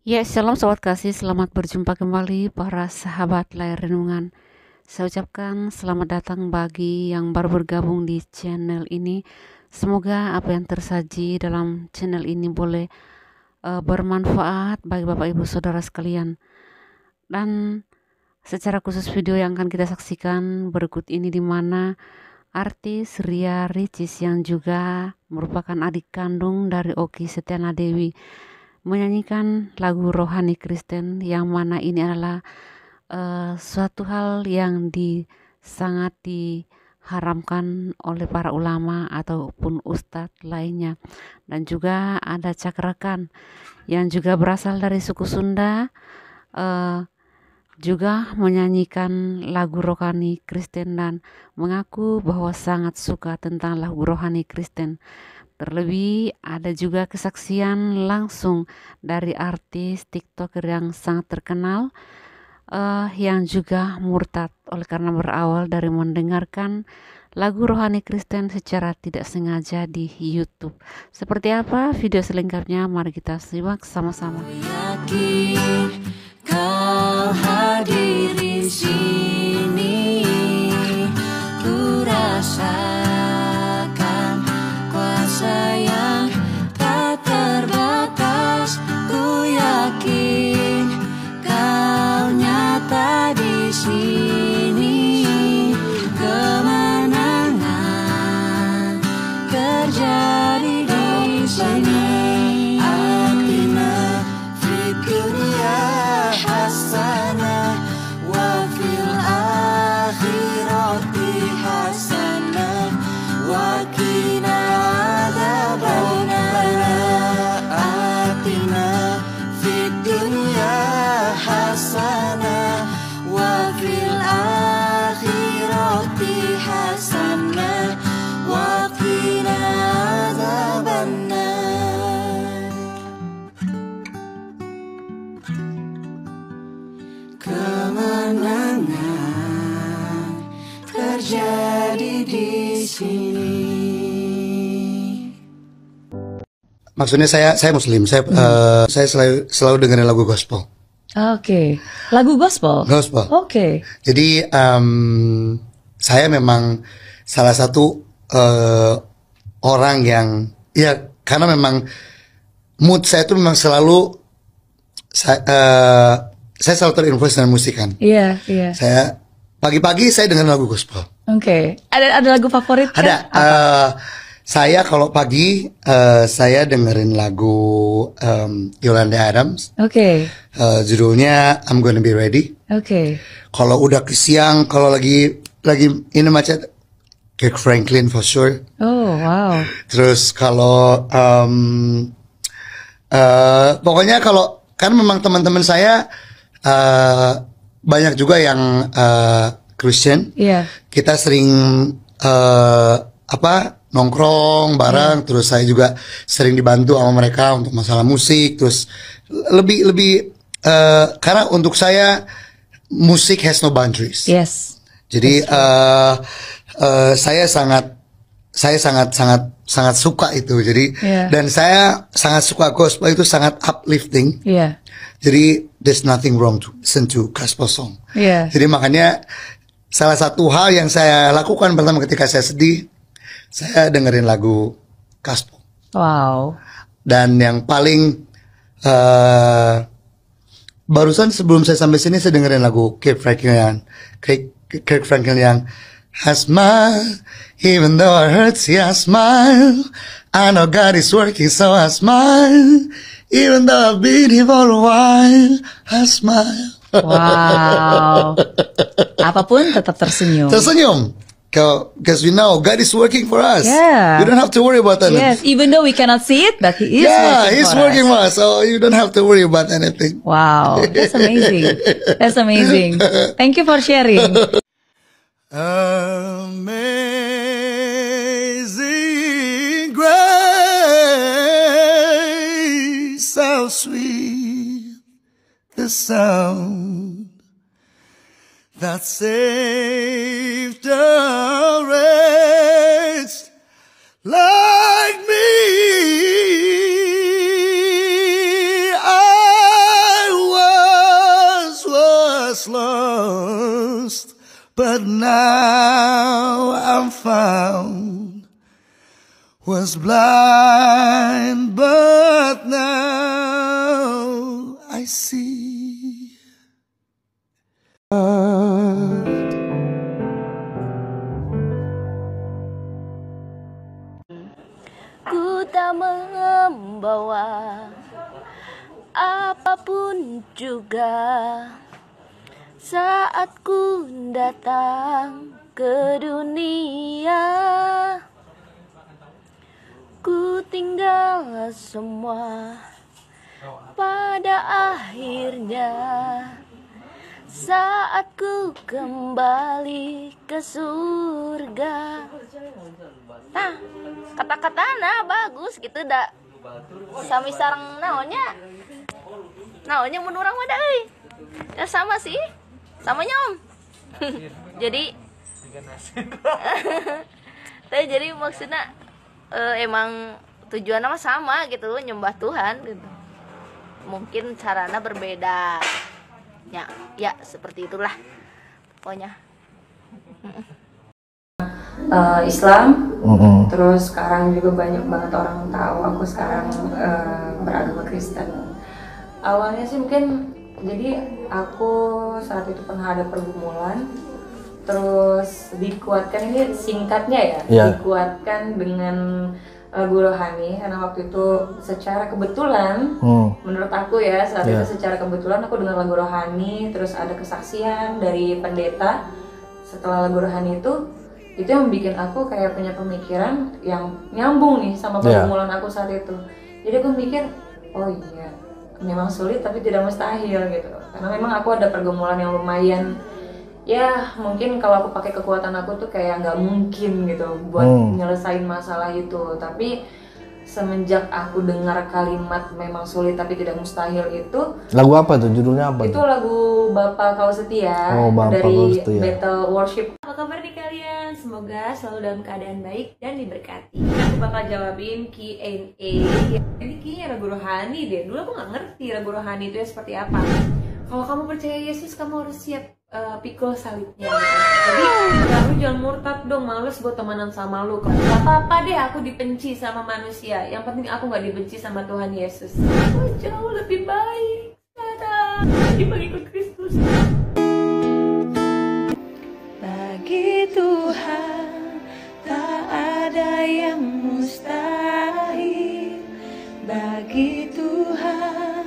Ya, shalom sobat kasih, selamat berjumpa kembali para sahabat layar renungan. Saya ucapkan selamat datang bagi yang baru bergabung di channel ini. Semoga apa yang tersaji dalam channel ini boleh bermanfaat bagi Bapak Ibu Saudara sekalian. Dan secara khusus video yang akan kita saksikan berikut ini, di mana artis Ria Ricis yang juga merupakan adik kandung dari Okky Setiana Dewi menyanyikan lagu rohani Kristen, yang mana ini adalah suatu hal yang sangat diharamkan oleh para ulama ataupun ustadz lainnya. Dan juga ada Cakrakan yang juga berasal dari suku Sunda, juga menyanyikan lagu rohani Kristen dan mengaku bahwa sangat suka tentang lagu rohani Kristen. Terlebih ada juga kesaksian langsung dari artis TikToker yang sangat terkenal, yang juga murtad oleh karena berawal dari mendengarkan lagu rohani Kristen secara tidak sengaja di YouTube. Seperti apa video selengkapnya? Mari kita simak sama-sama. Yakin kau hadir di sini, ku rasakan kuasa yang tak terbatas. Ku yakin kau nyata di sini, kemenangan terjadi di sini. Atina fid dunya hasanah wa fil akhirati hasanah wa qina adzabannar. Atina fid dunya hasanah wa fil akhirati hasanah wa qina adzabannar. Kemenangan terjadi di sini. Maksudnya saya Muslim, saya selalu dengerin lagu gospel. Oke, lagu gospel. Oke. Jadi saya memang salah satu orang yang karena memang mood saya itu memang selalu saya selalu terinfluence dengan musik kan. Iya. Saya pagi-pagi saya dengerin lagu gospel. Oke. Ada lagu favorit kan? Ada. Saya kalau pagi saya dengerin lagu Yolanda Adams. Oke. Judulnya I'm Gonna Be Ready. Oke. Kalau udah ke siang, kalau lagi ini macet, Kirk Franklin for sure. Oh, wow. Terus kalau pokoknya kalau kan memang teman-teman saya banyak juga yang Christian. Iya. Kita sering nongkrong bareng. Terus saya juga sering dibantu sama mereka untuk masalah musik. Terus lebih karena untuk saya musik has no boundaries. Yes. Jadi saya sangat suka itu. Jadi dan saya sangat suka gospel, itu sangat uplifting. Iya. Jadi there's nothing wrong to listen to gospel song. Iya. Jadi makanya salah satu hal yang saya lakukan pertama ketika saya sedih, saya dengerin lagu gospel. Wow. Dan yang paling barusan sebelum saya sampai sini saya dengerin lagu Kirk Franklin yang I smile, even though it hurts, yeah, I smile. I know God is working, so I smile. Even though I've been here for a while, I smile. Wow. Apapun tetap tersenyum. Tersenyum. Because we know God is working for us. Yeah. You don't have to worry about anything. Yes, even though we cannot see it, but He is He's working for us, so you don't have to worry about anything. Wow, that's amazing. That's amazing. Thank you for sharing. Amazing grace, how sweet the sound that saved a wretch like me. I but now I'm found. Was blind, but now I see. Ku tak membawa apapun juga saat ku datang ke dunia. Ku tinggal semua pada akhirnya saat ku kembali ke surga. Nah, kata-katana bagus gitu dah. Sami sareng naonnya mun urang mah da euy. Ya sama sih. Samanya Om. Jadi jadi maksudnya emang tujuannya mah sama gitu, nyembah Tuhan gitu. Mungkin caranya berbeda. Ya seperti itulah pokoknya. Islam, terus sekarang juga banyak banget orang tahu aku sekarang beragama Kristen. Awalnya sih mungkin jadi aku saat itu pernah ada pergumulan, terus dikuatkan, ini singkatnya ya, dikuatkan dengan guru rohani karena waktu itu secara kebetulan menurut aku ya saat itu secara kebetulan aku dengar lagu rohani, terus ada kesaksian dari pendeta. Setelah lagu rohani itu yang bikin aku kayak punya pemikiran yang nyambung nih sama pergumulan aku saat itu. Jadi aku mikir, oh iya, memang sulit tapi tidak mustahil gitu. Karena memang aku ada pergumulan yang lumayan, ya mungkin kalau aku pakai kekuatan aku tuh kayak nggak mungkin gitu buat nyelesain masalah itu. Tapi semenjak aku dengar kalimat memang sulit tapi tidak mustahil itu, lagu apa tuh, judulnya apa itu tuh? Lagu Bapa Kau Setia dari Battle Worship. Apa kabar nih kalian? Semoga selalu dalam keadaan baik dan diberkati. Aku bakal jawabin Q&A. Ini kayaknya lagu rohani deh. Dulu aku nggak ngerti lagu rohani itu ya seperti apa. Kalau kamu percaya Yesus, kamu harus siap pikul salibnya. Jadi kamu jangan murtad dong, males buat temenan sama lu. Gak apa-apa deh aku dibenci sama manusia, yang penting aku gak dibenci sama Tuhan Yesus. Aku jauh lebih baik sekarang dibanding Kristus. Bagi Tuhan tak ada yang mustahil. Bagi Tuhan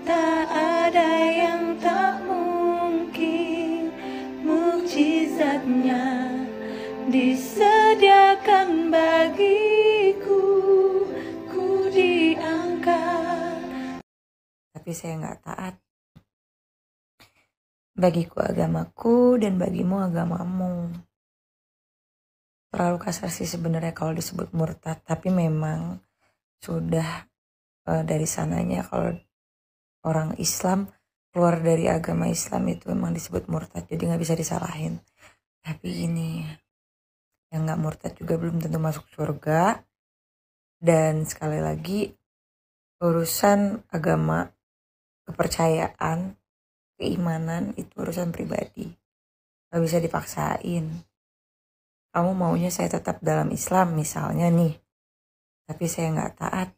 tak ada yang tak mungkin. Mukjizatnya disediakan bagiku, ku diangkat. Tapi saya nggak taat. Bagiku agamaku dan bagimu agamamu. Terlalu kasar sih sebenarnya kalau disebut murtad, tapi memang sudah dari sananya kalau orang Islam keluar dari agama Islam itu memang disebut murtad, jadi nggak bisa disalahin. Tapi ini yang nggak murtad juga belum tentu masuk surga. Dan sekali lagi urusan agama, kepercayaan, keimanan itu urusan pribadi, nggak bisa dipaksain. Kamu maunya saya tetap dalam Islam misalnya nih, tapi saya nggak taat,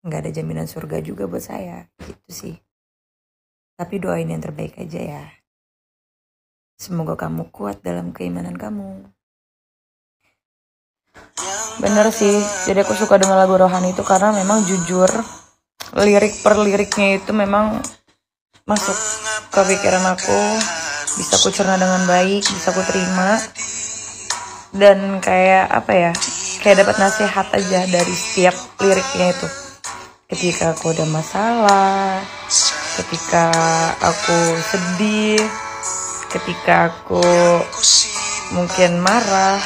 nggak ada jaminan surga juga buat saya, gitu sih. Tapi doain yang terbaik aja ya. Semoga kamu kuat dalam keimanan kamu. Bener sih, jadi aku suka dengan lagu rohani itu karena memang jujur lirik per liriknya itu memang masuk ke pikiran aku, bisa aku cerna dengan baik, bisa aku terima. Dan kayak apa ya, kayak dapat nasihat aja dari setiap liriknya itu. Ketika aku ada masalah, ketika aku sedih, ketika aku mungkin marah,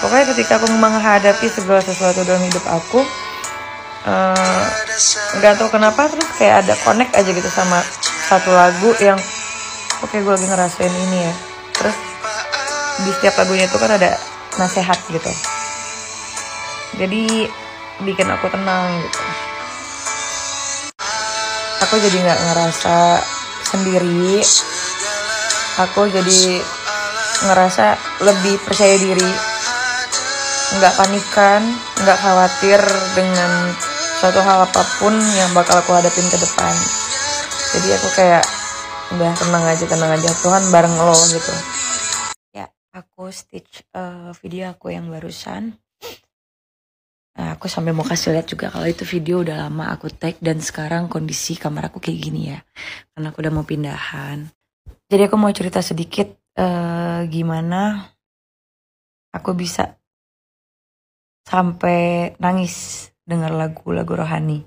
pokoknya ketika aku menghadapi segala sesuatu dalam hidup aku, nggak tahu kenapa terus kayak ada connect aja gitu sama satu lagu yang oke, gue lagi ngerasain ini ya. Terus di setiap lagunya itu kan ada nasihat gitu, jadi bikin aku tenang gitu. Aku jadi nggak ngerasa sendiri, aku jadi ngerasa lebih percaya diri, nggak panikan, nggak khawatir dengan suatu hal apapun yang bakal aku hadapin ke depan. Jadi aku kayak udah tenang aja, Tuhan bareng lo gitu. Ya, aku stitch video aku yang barusan. Nah, aku sampai mau kasih lihat juga kalau itu video udah lama aku tag dan sekarang kondisi kamar aku kayak gini ya. Karena aku udah mau pindahan. Jadi aku mau cerita sedikit gimana aku bisa sampai nangis dengar lagu-lagu rohani.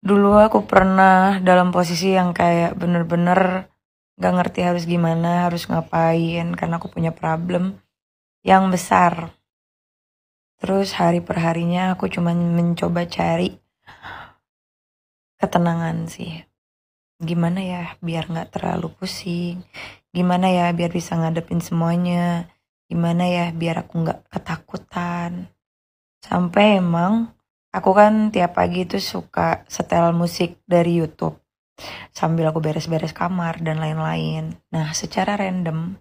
Dulu aku pernah dalam posisi yang kayak bener-bener gak ngerti harus gimana, harus ngapain, karena aku punya problem yang besar. Terus hari per harinya aku cuma mencoba cari ketenangan sih. Gimana ya biar gak terlalu pusing, gimana ya biar bisa ngadepin semuanya, gimana ya biar aku gak ketakutan. Sampai emang aku kan tiap pagi itu suka setel musik dari YouTube sambil aku beres-beres kamar dan lain-lain. Nah, secara random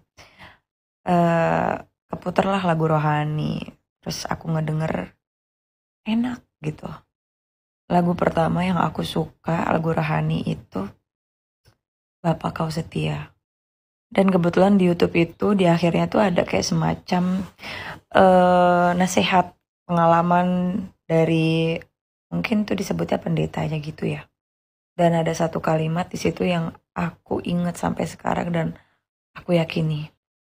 keputarlah lagu rohani. Terus aku ngedenger enak gitu. Lagu pertama yang aku suka lagu rohani itu Bapa Kau Setia. Dan kebetulan di YouTube itu di akhirnya tuh ada kayak semacam nasihat pengalaman dari mungkin tuh disebutnya pendeta aja gitu ya. Dan ada satu kalimat di situ yang aku ingat sampai sekarang dan aku yakini.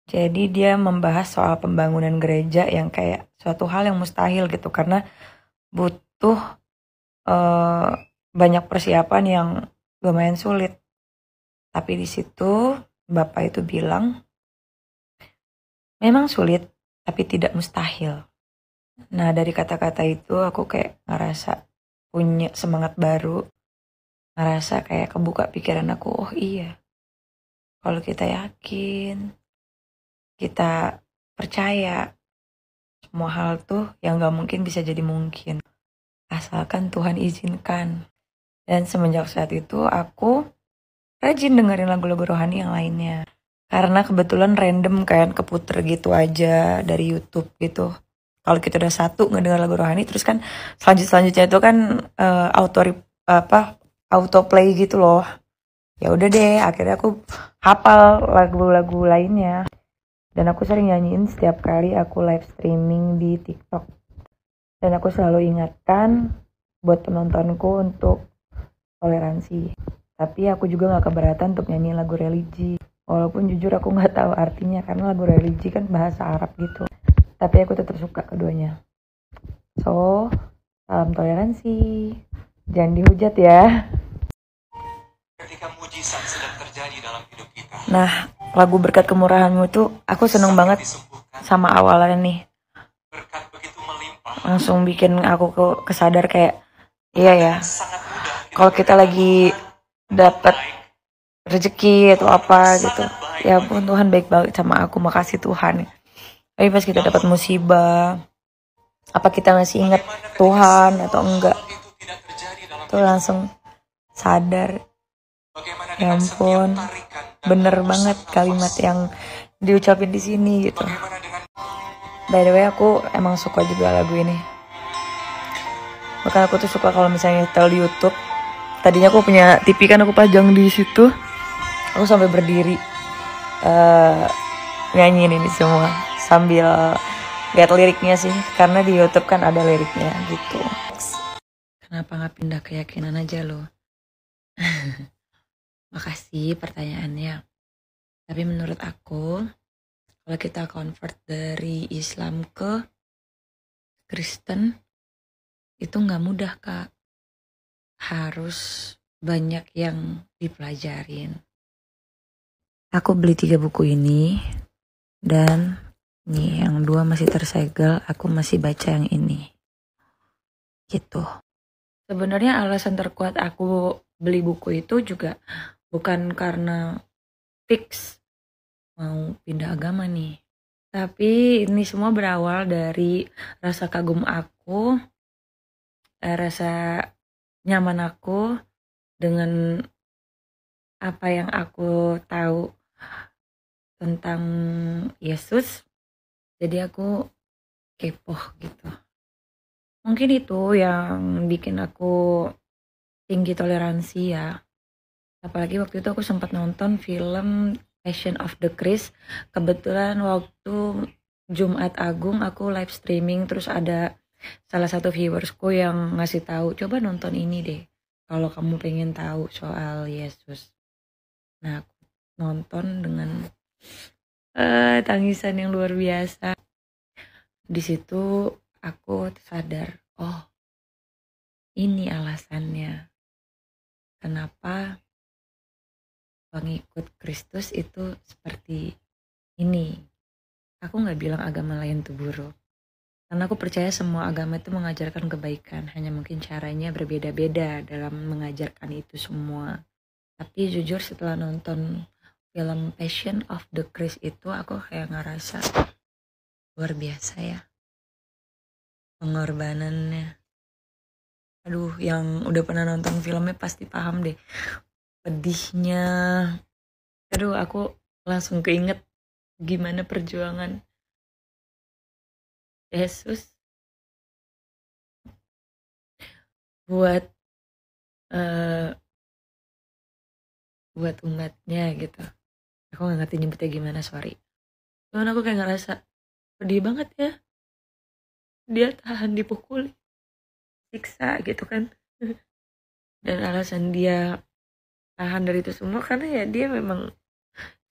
Jadi dia membahas soal pembangunan gereja yang kayak suatu hal yang mustahil gitu karena butuh banyak persiapan yang lumayan sulit. Tapi di situ Bapak itu bilang memang sulit tapi tidak mustahil. Nah dari kata-kata itu aku kayak ngerasa punya semangat baru, ngerasa kayak kebuka pikiran aku, oh iya, kalau kita yakin, kita percaya, semua hal tuh yang gak mungkin bisa jadi mungkin, asalkan Tuhan izinkan. Dan semenjak saat itu aku rajin dengerin lagu-lagu rohani yang lainnya. Karena kebetulan random kan keputer gitu aja dari YouTube gitu. Kalau kita udah satu ngedenger lagu rohani, terus kan selanjutnya itu kan auto play gitu loh. Ya udah deh, akhirnya aku hafal lagu-lagu lainnya. Dan aku sering nyanyiin setiap kali aku live streaming di TikTok. Dan aku selalu ingatkan buat penontonku untuk toleransi. Tapi aku juga gak keberatan untuk nyanyiin lagu religi. Walaupun jujur aku gak tahu artinya karena lagu religi kan bahasa Arab gitu. Tapi aku tetap suka keduanya. So, salam toleransi. Jangan dihujat ya. Ketika mujizat sedang terjadi dalam hidup kita. Nah, lagu Berkat Kemurahan-Mu itu aku seneng banget sama awalnya nih. Berkat begitu melimpah. Langsung bikin aku kesadar kayak, iya ya, kalau kita lagi dapat rezeki atau apa gitu, ya ampun Tuhan baik banget sama aku, makasih Tuhan. Tapi pas kita dapat musibah, apa kita masih ingat Tuhan atau enggak, tuh langsung sadar, ya ampun, bener banget kalimat yang diucapin di sini gitu. By the way, aku emang suka juga lagu ini. Bahkan aku tuh suka kalau misalnya nyetel di YouTube. Tadinya aku punya TV kan aku pajang di situ. Aku sampai berdiri nyanyiin ini semua sambil lihat liriknya sih, karena di YouTube kan ada liriknya gitu. Kenapa nggak pindah keyakinan aja lo? Makasih pertanyaannya. Tapi menurut aku, kalau kita convert dari Islam ke Kristen, itu nggak mudah Kak. Harus banyak yang dipelajarin. Aku beli 3 buku ini, dan nih yang 2 masih tersegel, aku masih baca yang ini. Gitu. Sebenarnya alasan terkuat aku beli buku itu juga bukan karena fix mau pindah agama nih. Tapi ini semua berawal dari rasa kagum aku, rasa nyaman aku dengan apa yang aku tahu tentang Yesus, jadi aku kepo gitu. Mungkin itu yang bikin aku tinggi toleransi ya. Apalagi waktu itu aku sempat nonton film Passion of the Christ. Kebetulan waktu Jumat Agung aku live streaming, terus ada salah satu viewersku yang ngasih tahu, coba nonton ini deh kalau kamu pengen tahu soal Yesus. Nah, aku nonton dengan tangisan yang luar biasa. Di situ aku sadar, oh ini alasannya kenapa pengikut Kristus itu seperti ini. Aku nggak bilang agama lain itu buruk, karena aku percaya semua agama itu mengajarkan kebaikan, hanya mungkin caranya berbeda-beda dalam mengajarkan itu semua. Tapi jujur setelah nonton film Passion of the Christ itu, aku kayak ngerasa luar biasa ya pengorbanannya. Aduh, yang udah pernah nonton filmnya pasti paham deh pedihnya. Aduh, aku langsung keinget gimana perjuangan Yesus buat buat umatnya gitu. Aku nggak ngerti nyebutnya gimana, sorry. Cuman aku kayak ngerasa pedih banget ya. Dia tahan dipukuli, siksa gitu kan. Dan alasan dia tahan dari itu semua karena ya dia memang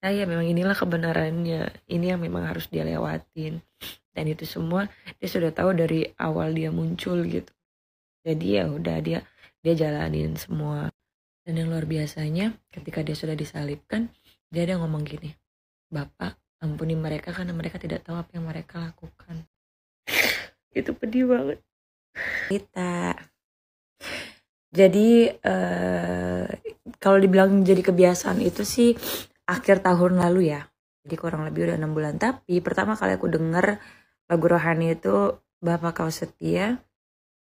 inilah kebenarannya, ini yang memang harus dia lewatin, dan itu semua dia sudah tahu dari awal dia muncul gitu. Jadi ya udah dia jalanin semua. Dan yang luar biasanya ketika dia sudah disalibkan, dia ada ngomong gini, Bapak ampuni mereka karena mereka tidak tahu apa yang mereka lakukan. Itu pedih banget. Kita jadi kalau dibilang jadi kebiasaan itu sih akhir tahun lalu ya, jadi kurang lebih udah 6 bulan. Tapi pertama kali aku denger lagu rohani itu Bapak Kau Setia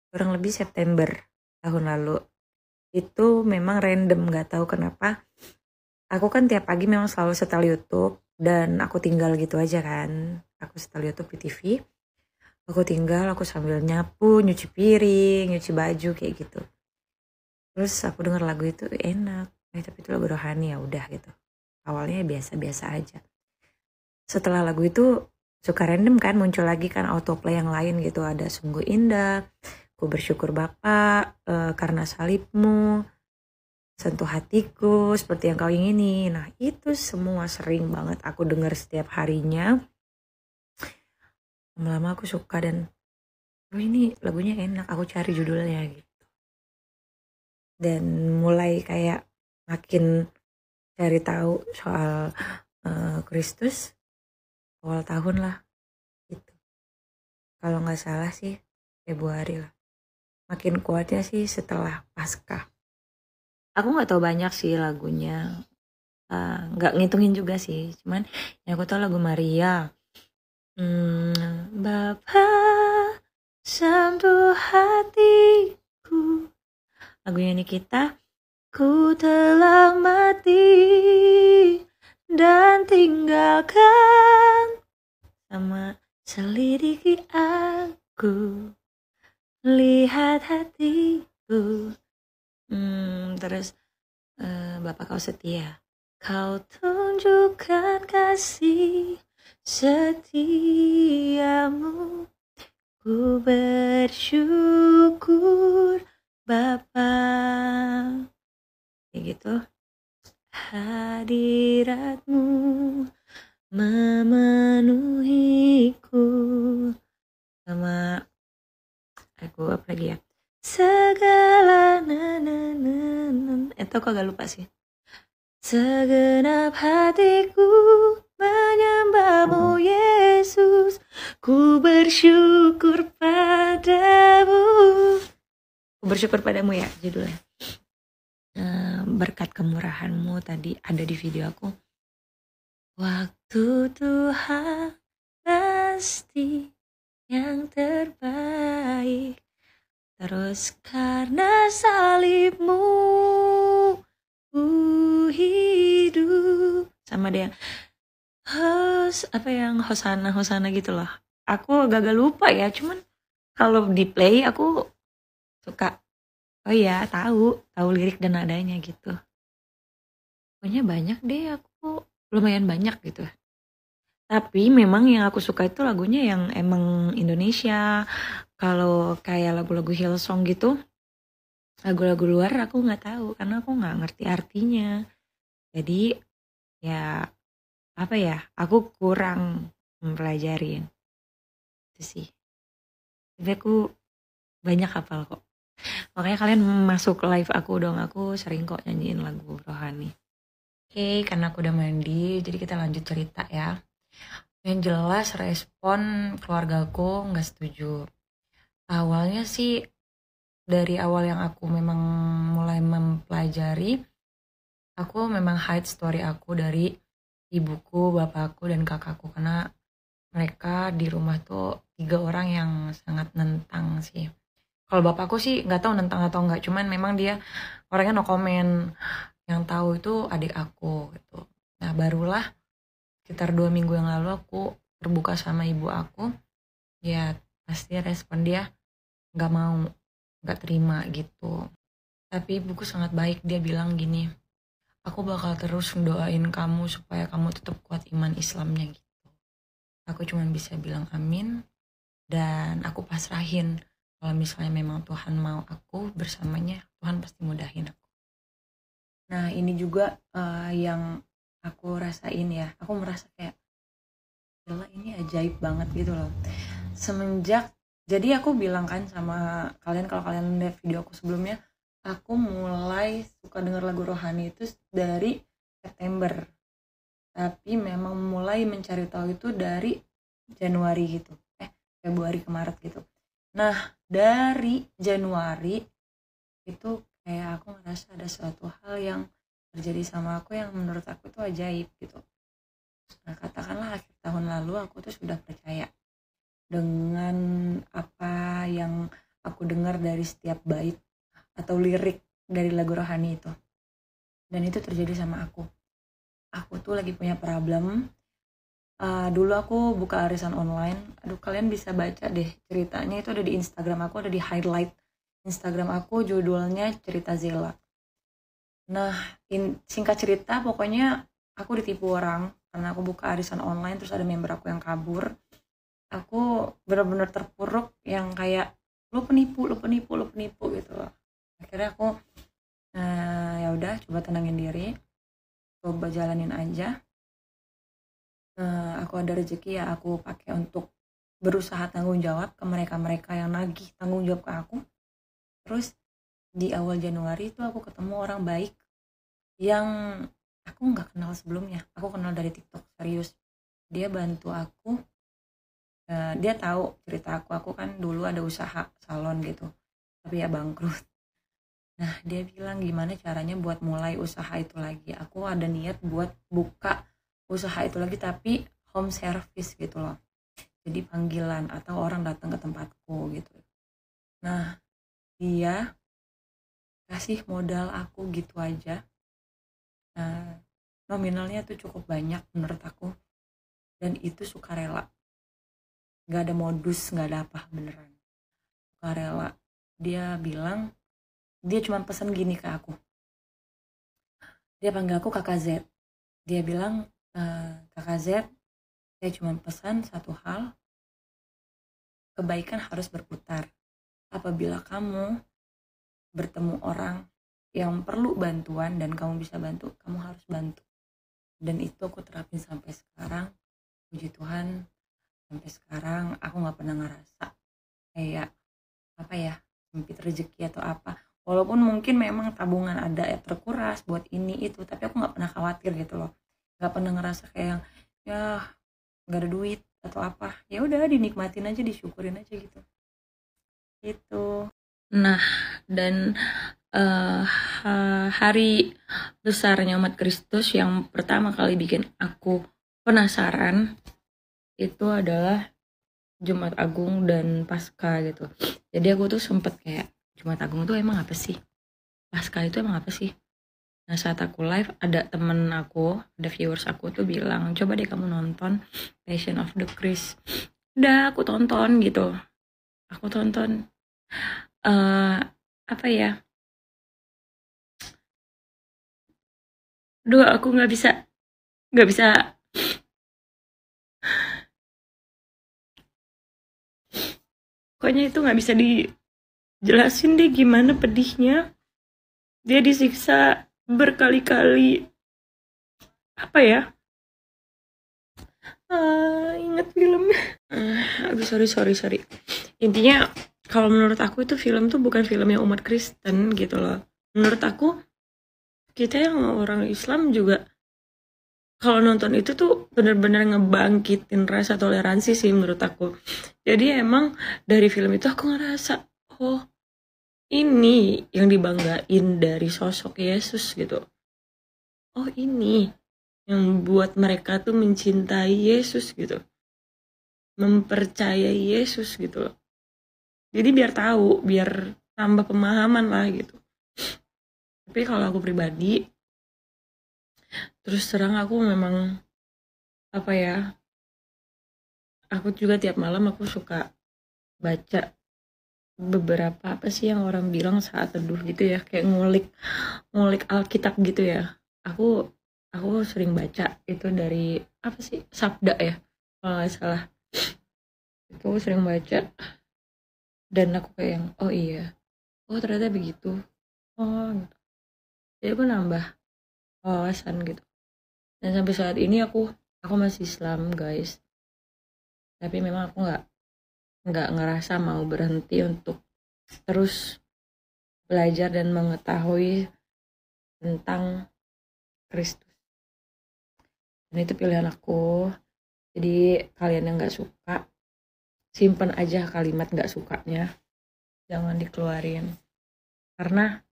kurang lebih September tahun lalu. Itu memang random, gak tahu kenapa. Aku kan tiap pagi memang selalu setel YouTube, dan aku tinggal gitu aja kan. Aku setel YouTube di TV, aku tinggal, aku sambil nyapu, nyuci piring, nyuci baju kayak gitu. Terus aku denger lagu itu enak, tapi itu lagu rohani ya udah gitu. Awalnya biasa-biasa aja. Setelah lagu itu suka random kan, muncul lagi kan autoplay yang lain gitu. Ada Sungguh Indah, Ku Bersyukur Bapa, Karena Salibmu, Sentuh Hatiku, Seperti Yang Kau Ingini. Nah itu semua sering banget aku denger setiap harinya. Lama-lama aku suka dan ini lagunya enak, aku cari judulnya gitu. Dan mulai kayak makin cari tahu soal Kristus awal tahun lah gitu. Kalau nggak salah sih Februari lah. Makin kuatnya sih setelah Paskah. Aku nggak tahu banyak sih lagunya, nggak ngitungin juga sih. Cuman yang aku tahu lagu Maria. Bapa sentuh hatiku. Lagunya Nikita. Ku telah mati dan tinggalkan, sama selidiki aku, lihat hatiku. Terus Bapak Kau Setia, Kau tunjukkan kasih setiamu, ku bersyukur Bapa. Kayak gitu. Hadiratmu memenuhiku. Sama aku apa lagi ya, segala itu aku agak lupa sih. Segenap hatiku menyembahmu Yesus, ku bersyukur padamu. Ku bersyukur padamu ya judulnya. Berkat kemurahanmu tadi ada di video aku. Waktu Tuhan pasti yang terbaik. Terus karena salibmu ku hidup. Sama dia. apa yang Hosana gitu loh. Aku agak lupa ya, cuman kalau di play aku suka, oh iya tahu lirik dan nadanya gitu. Pokoknya banyak deh, aku lumayan banyak gitu. Tapi memang yang aku suka itu lagunya yang emang Indonesia. Kalau kayak lagu-lagu Hillsong gitu, lagu-lagu luar aku nggak tahu karena aku nggak ngerti artinya. Jadi ya apa ya, aku kurang mempelajarin itu sih. Tapi aku banyak hafal kok. Makanya kalian masuk live aku dong, aku sering kok nyanyiin lagu rohani. Oke, karena aku udah mandi, jadi kita lanjut cerita ya. Yang jelas respon keluargaku nggak setuju. Awalnya sih dari awal yang aku memang mulai mempelajari, aku memang hide story aku dari ibuku, bapakku, dan kakakku karena mereka di rumah tuh 3 orang yang sangat nentang sih. Kalau bapakku sih nggak tahu nentang atau nggak, cuman memang dia orangnya no comment. Yang tahu itu adik aku gitu. Nah barulah sekitar 2 minggu yang lalu aku terbuka sama ibu aku, ya pasti respon dia nggak mau, nggak terima gitu. Tapi ibuku sangat baik, dia bilang gini, aku bakal terus doain kamu supaya kamu tetap kuat iman Islamnya gitu. Aku cuma bisa bilang amin, dan aku pasrahin kalau misalnya memang Tuhan mau aku bersamanya, Tuhan pasti mudahin aku. Nah ini juga yang aku rasain ya, aku merasa kayak gila ini ajaib banget gitu loh. Semenjak, jadi aku bilang kan sama kalian, kalau kalian lihat video aku sebelumnya, aku mulai suka denger lagu rohani itu dari September, tapi memang mulai mencari tahu itu dari Januari gitu, Februari ke Maret gitu. Nah dari Januari itu kayak aku ngerasa ada suatu hal yang terjadi sama aku yang menurut aku itu ajaib gitu. Nah katakanlah akhir tahun lalu aku tuh sudah percaya dengan apa yang aku dengar dari setiap bait atau lirik dari lagu rohani itu. Dan itu terjadi sama aku. Aku tuh lagi punya problem. Dulu aku buka arisan online. Aduh kalian bisa baca deh ceritanya, itu ada di Instagram aku, ada di highlight Instagram aku, judulnya Cerita Zela. Nah singkat cerita pokoknya aku ditipu orang karena aku buka arisan online, terus ada member aku yang kabur. Aku benar-benar terpuruk yang kayak lo penipu gitu. Akhirnya aku ya udah coba tenangin diri, coba jalanin aja. Aku ada rezeki ya aku pakai untuk berusaha tanggung jawab ke mereka yang nagih tanggung jawab ke aku. Terus di awal Januari itu aku ketemu orang baik yang aku nggak kenal sebelumnya, aku kenal dari TikTok, serius. Dia bantu aku, dia tahu cerita aku kan dulu ada usaha salon gitu tapi ya bangkrut. Nah dia bilang gimana caranya buat mulai usaha itu lagi. Aku ada niat buat buka usaha itu lagi tapi home service gitu loh, jadi panggilan atau orang datang ke tempatku gitu. Nah dia kasih modal aku gitu aja, nominalnya tuh cukup banyak menurut aku, dan itu sukarela, nggak ada modus, nggak ada apa, beneran sukarela. Dia bilang, dia cuma pesan gini ke aku, dia panggil aku Kakak Z. Dia bilang, Kakak Z, saya cuma pesan satu hal, kebaikan harus berputar. Apabila kamu bertemu orang yang perlu bantuan dan kamu bisa bantu, kamu harus bantu. Dan itu aku terapin sampai sekarang. Puji Tuhan, sampai sekarang aku nggak pernah ngerasa kayak apa ya, sempit rezeki atau apa. Walaupun mungkin memang tabungan ada ya terkuras buat ini itu, tapi aku nggak pernah khawatir gitu loh. Nggak pernah ngerasa kayak ya nggak ada duit atau apa. Ya udah dinikmatin aja, disyukurin aja gitu. Itu. Nah dan hari besarnya umat Kristus yang pertama kali bikin aku penasaran itu adalah Jumat Agung dan Paskah gitu. Jadi aku tuh sempet kayak Jumat Agung tuh emang apa sih? Paskah itu emang apa sih? Nah saat aku live ada temen aku, ada viewers aku tuh bilang coba deh kamu nonton Passion of the Christ. Udah aku tonton gitu, aku tonton apa ya, aku nggak bisa pokoknya itu nggak bisa dijelasin deh gimana pedihnya. Dia disiksa berkali-kali. Apa ya? Ingat filmnya. Aduh sorry. Intinya kalau menurut aku itu film tuh bukan filmnya umat Kristen gitu loh. Menurut aku kita yang orang Islam juga kalau nonton itu tuh bener-bener ngebangkitin rasa toleransi sih menurut aku. Jadi emang dari film itu aku ngerasa, oh ini yang dibanggain dari sosok Yesus gitu. Oh ini yang buat mereka tuh mencintai Yesus gitu. Mempercayai Yesus gitu loh. Jadi biar tahu, biar tambah pemahaman lah gitu. Tapi kalau aku pribadi, terus terang aku memang apa ya, aku juga tiap malam aku suka baca beberapa apa sih yang orang bilang saat teduh gitu ya, kayak ngulik Alkitab gitu ya. Aku sering baca itu dari apa sih, Sabda ya kalau nggak salah. Itu aku sering baca dan aku kayak yang oh iya, oh ternyata begitu, oh gitu. Jadi aku nambah wawasan gitu. Dan sampai saat ini aku masih Islam guys, tapi memang aku nggak ngerasa mau berhenti untuk terus belajar dan mengetahui tentang Kristus. Dan itu pilihan aku. Jadi kalian yang nggak suka, simpen aja kalimat nggak sukanya, jangan dikeluarin, karena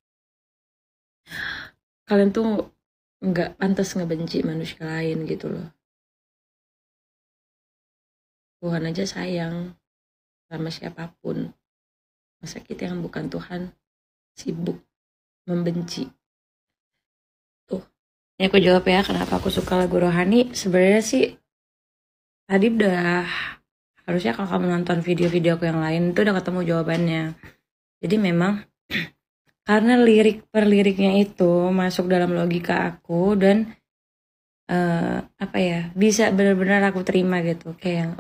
kalian tuh nggak pantas ngebenci manusia lain gitu loh. Tuhan aja sayang sama siapapun, masa kita yang bukan Tuhan sibuk membenci. Tuh, ini aku jawab ya kenapa aku suka lagu rohani. Sebenarnya sih tadi udah, harusnya kalau kamu nonton video-video aku yang lain itu udah ketemu jawabannya. Jadi memang karena lirik per liriknya itu masuk dalam logika aku dan apa ya, bisa benar-benar aku terima gitu, kayak yang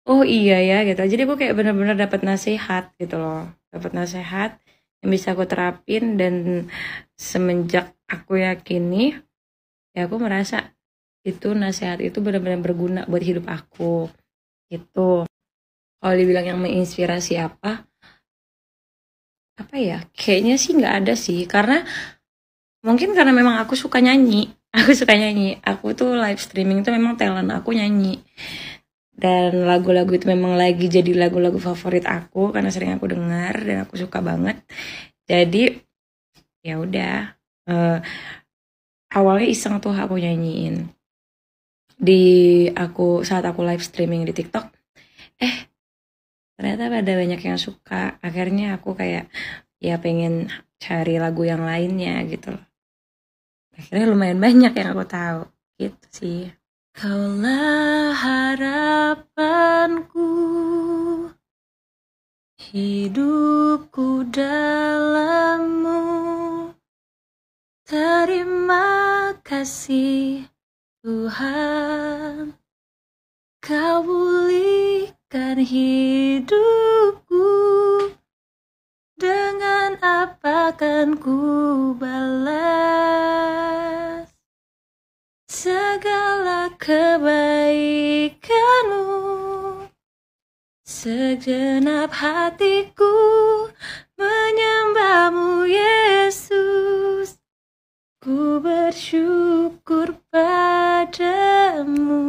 oh iya ya gitu. Jadi aku kayak benar-benar dapat nasihat gitu loh, dapat nasihat yang bisa aku terapin. Dan semenjak aku yakini ya, aku merasa itu nasihat itu benar-benar berguna buat hidup aku gitu. Kalau dibilang yang menginspirasi apa ya, kayaknya sih nggak ada sih, karena mungkin karena memang aku suka nyanyi. Aku tuh live streaming tuh memang talent aku nyanyi, dan lagu-lagu itu memang lagi jadi lagu-lagu favorit aku karena sering aku dengar dan aku suka banget. Jadi ya udah, awalnya iseng tuh aku nyanyiin saat aku live streaming di TikTok. Ternyata ada banyak yang suka. Akhirnya aku kayak ya pengen cari lagu yang lainnya gitu loh. Akhirnya lumayan banyak yang aku tahu gitu sih. Kaulah harapanku, hidupku dalammu. Terima kasih Tuhan, Kau pulihkan hidupku. Dengan apa akan ku balas segala kebaikanmu? Segenap hatiku menyembahmu Yesus. Ku bersyukur padamu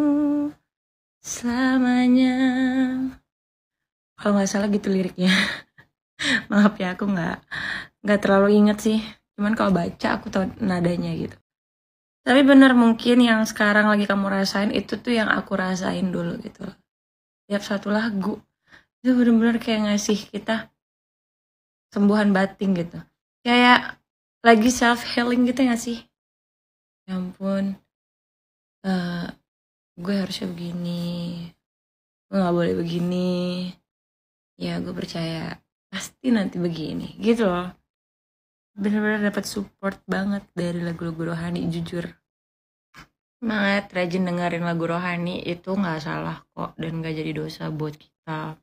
selamanya. Kalau nggak salah gitu liriknya. Maaf ya, aku nggak terlalu inget sih. Cuman kalau baca aku tahu nadanya gitu. Tapi benar, mungkin yang sekarang lagi kamu rasain itu tuh yang aku rasain dulu gitu. Tiap satu lagu itu benar-benar kayak ngasih kita sembuhan batin gitu. Kayak lagi self healing gitu gak sih? Ya ampun, gue harusnya begini, gue nggak boleh begini, ya gue percaya pasti nanti begini gitu loh. Bener-bener dapat support banget dari lagu-lagu rohani, jujur. Semangat, rajin dengerin lagu rohani itu nggak salah kok dan nggak jadi dosa buat kita.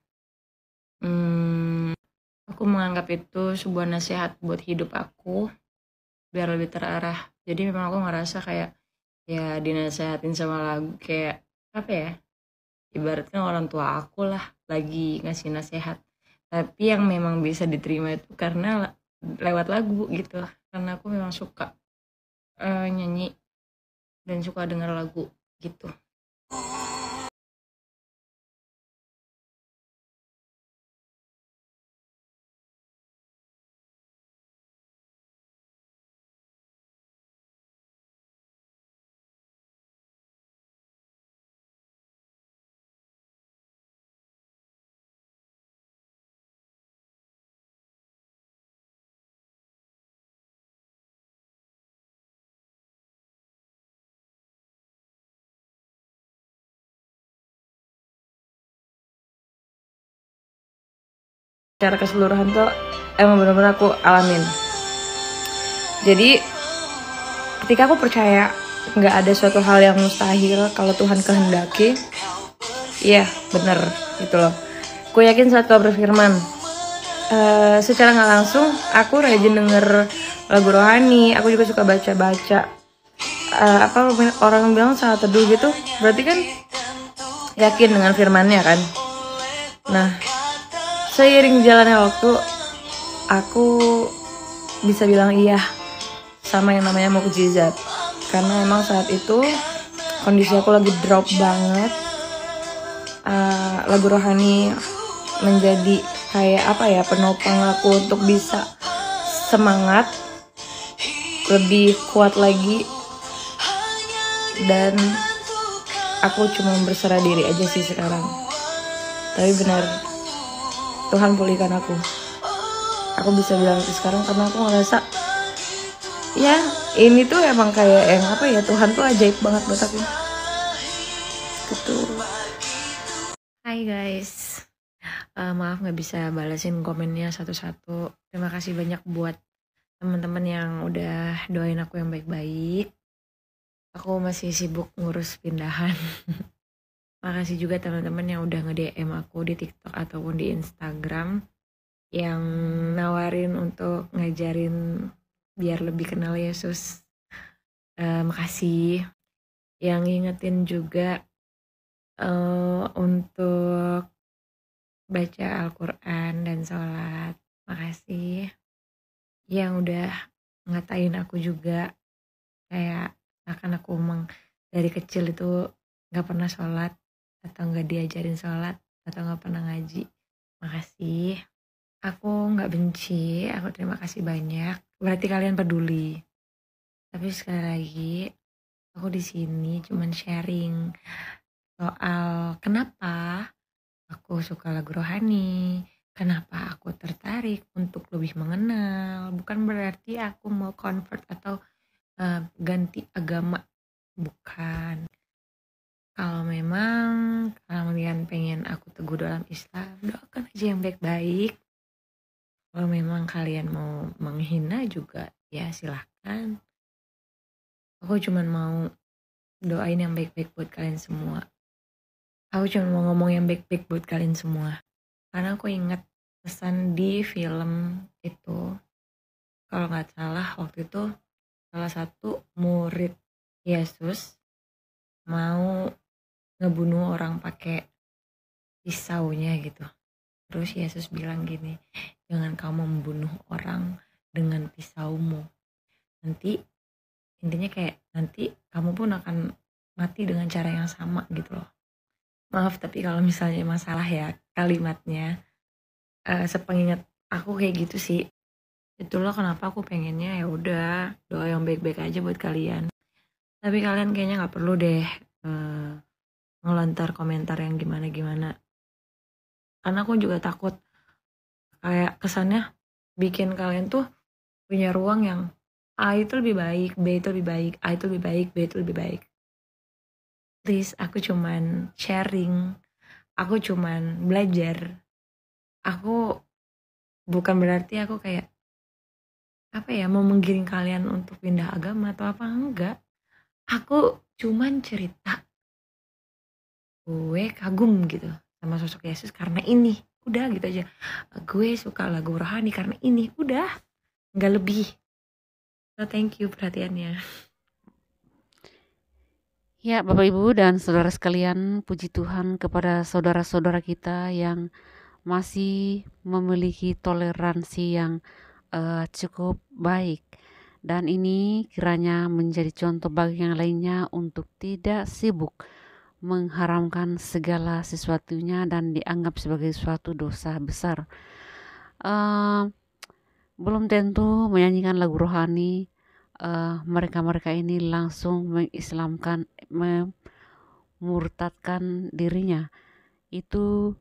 Aku menganggap itu sebuah nasihat buat hidup aku biar lebih terarah. Jadi memang aku ngerasa kayak ya dinasehatin sama lagu, kayak apa ya, ibaratnya orang tua aku lah lagi ngasih nasihat, tapi yang memang bisa diterima itu karena lewat lagu gitu, karena aku memang suka nyanyi dan suka denger lagu gitu. Secara keseluruhan tuh emang bener-bener aku alamin. Jadi ketika aku percaya nggak ada suatu hal yang mustahil kalau Tuhan kehendaki, iya bener gitu loh. Aku yakin saat kau berfirman, secara nggak langsung aku rajin denger lagu rohani, aku juga suka baca-baca orang bilang saat teduh gitu, berarti kan yakin dengan firmannya kan. Nah, seiring jalannya waktu, aku bisa bilang iya sama yang namanya mukjizat. Karena emang saat itu kondisi aku lagi drop banget. Lagu rohani menjadi kayak apa ya, penopang aku untuk bisa semangat, lebih kuat lagi. Dan aku cuma berserah diri aja sih sekarang. Tapi benar, Tuhan pulihkan aku. Aku bisa bilang itu sekarang karena aku ngerasa ya ini tuh emang kayak yang apa ya, Tuhan tuh ajaib banget buat aku gitu. Hai guys, maaf gak bisa balasin komennya satu-satu. Terima kasih banyak buat teman-teman yang udah doain aku yang baik-baik. Aku masih sibuk ngurus pindahan. Makasih juga teman-teman yang udah nge-DM aku di TikTok ataupun di Instagram yang nawarin untuk ngajarin biar lebih kenal Yesus. Makasih. Yang ngingetin juga untuk baca Al-Quran dan sholat. Makasih. Yang udah ngatain aku juga, kayak akan aku emang dari kecil itu gak pernah sholat atau gak diajarin sholat atau gak pernah ngaji. Makasih. Aku gak benci, aku terima kasih banyak. Berarti kalian peduli. Tapi sekali lagi, aku di sini cuman sharing soal kenapa aku suka lagu rohani, kenapa aku tertarik untuk lebih mengenal. Bukan berarti aku mau convert atau ganti agama, bukan. Kalau memang kalian pengen aku teguh dalam Islam, doakan aja yang baik-baik. Kalau memang kalian mau menghina juga, ya silahkan. Aku cuma mau doain yang baik-baik buat kalian semua. Aku cuma mau ngomong yang baik-baik buat kalian semua. Karena aku ingat pesan di film itu, kalau nggak salah waktu itu salah satu murid Yesus mau ngebunuh orang pakai pisaunya gitu. Terus Yesus bilang gini, jangan kamu membunuh orang dengan pisaumu. Nanti intinya kayak nanti kamu pun akan mati dengan cara yang sama gitu loh. Maaf tapi kalau misalnya masalah ya kalimatnya, sepengingat aku kayak gitu sih. Itulah kenapa aku pengennya ya udah doa yang baik-baik aja buat kalian. Tapi kalian kayaknya nggak perlu deh ngelontar komentar yang gimana-gimana. Karena aku juga takut kayak kesannya bikin kalian tuh punya ruang yang A itu lebih baik, B itu lebih baik, A itu lebih baik, B itu lebih baik. Please, aku cuman sharing, aku cuman belajar. Aku bukan berarti aku kayak apa ya, mau menggiring kalian untuk pindah agama atau apa, enggak. Aku cuman cerita gue kagum gitu sama sosok Yesus karena ini, udah gitu aja. Gue suka lagu rohani karena ini, udah, nggak lebih. So thank you perhatiannya. Ya, Bapak Ibu dan saudara sekalian, puji Tuhan kepada saudara-saudara kita yang masih memiliki toleransi yang cukup baik. Dan ini kiranya menjadi contoh bagi yang lainnya untuk tidak sibuk mengharamkan segala sesuatunya dan dianggap sebagai suatu dosa besar. Belum tentu menyanyikan lagu rohani mereka-mereka ini langsung mengislamkan, memurtadkan dirinya. Itu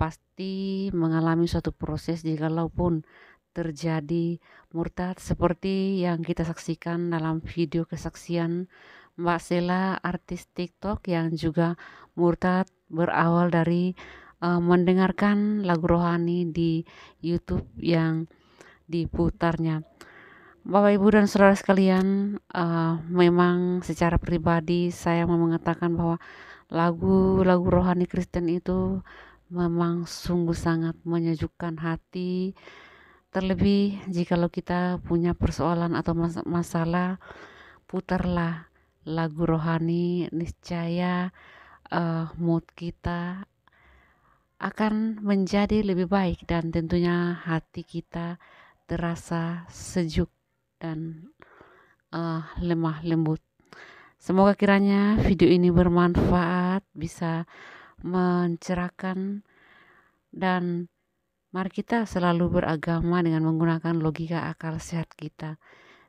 pasti mengalami suatu proses jikalaupun terjadi murtad seperti yang kita saksikan dalam video kesaksian Mbak Sela, artis TikTok yang juga murtad berawal dari mendengarkan lagu rohani di YouTube yang diputarnya. Bapak Ibu dan saudara sekalian, memang secara pribadi saya mau mengatakan bahwa lagu-lagu rohani Kristen itu memang sungguh sangat menyejukkan hati. Terlebih jikalau kita punya persoalan atau masalah, putarlah lagu rohani, niscaya mood kita akan menjadi lebih baik dan tentunya hati kita terasa sejuk dan lemah lembut. Semoga kiranya video ini bermanfaat, bisa mencerahkan, dan mari kita selalu beragama dengan menggunakan logika akal sehat kita.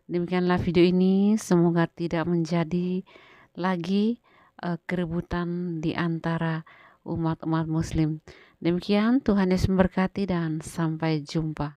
Demikianlah video ini, semoga tidak menjadi lagi keributan di antara umat-umat muslim. Demikian, Tuhan Yesus memberkati dan sampai jumpa.